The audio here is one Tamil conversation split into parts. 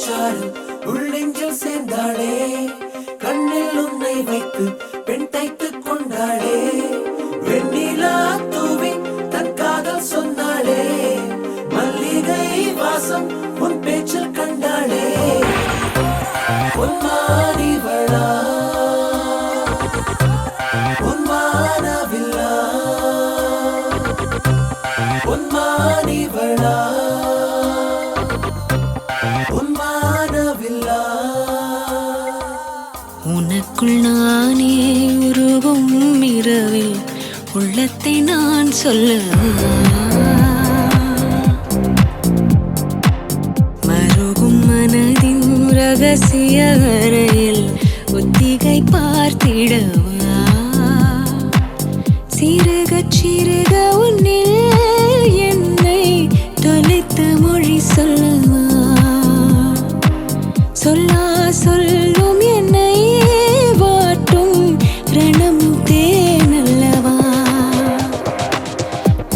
சாறு உள்ளெஞ்சில் சேர்ந்தாளே, கண்ணில் உன்னை வைத்து பெண் தைத்துக் கொண்டாளே, வெண்ணிலா தூவி தன் காதல் சொன்னாளே, மல்லிகை வாசம் உன் பேச்சில் கண்டாளே, பொன்மானிவளா பொன்மானவில்லா பொன்மானிவளா பொன்மானவில்லா. உனக்குள் நானே உருவும் இரவில் உள்ளத்தை நான் சொல்ல, மருகும் மனதின் ரகசிய அறையில் ஒத்திகை பார்த்திடவா, சிறுக சிறுக உன்னில் என்னை தொலைத்த மொழி சொல்லவா, சொல்லா சொல்லும் என்னை வாட்டும் ரணம் தேனல்லவா,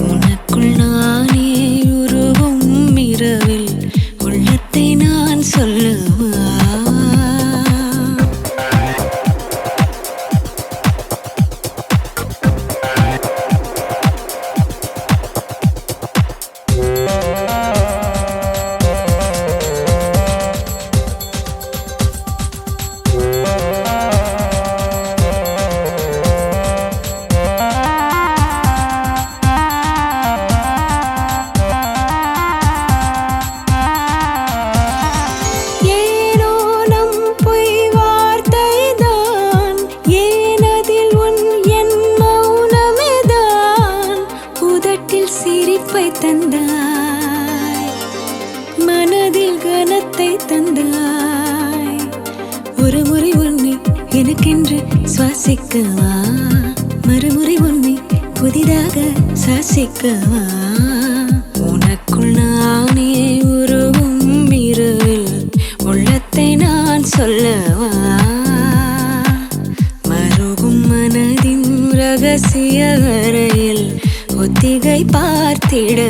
உனக்குள் நானே உருவும் இரவில் உள்ளத்தை நான் சொல்லவா. சிரிப்பை தந்தாய், மனதில் கனத்தை தந்தாய், ஒரு முறை உன்னை எனக்கென்று சுவாசிக்கவா, மறுமுறை உன்னை புதிதாக சாசிக்கவா, உனக்குள் நானே உருவும் இரவில் உள்ளத்தை நான் சொல்லவா, மருகும் மனதின் ரகசிய அறையில் ஒத்திகை பார்த்திட.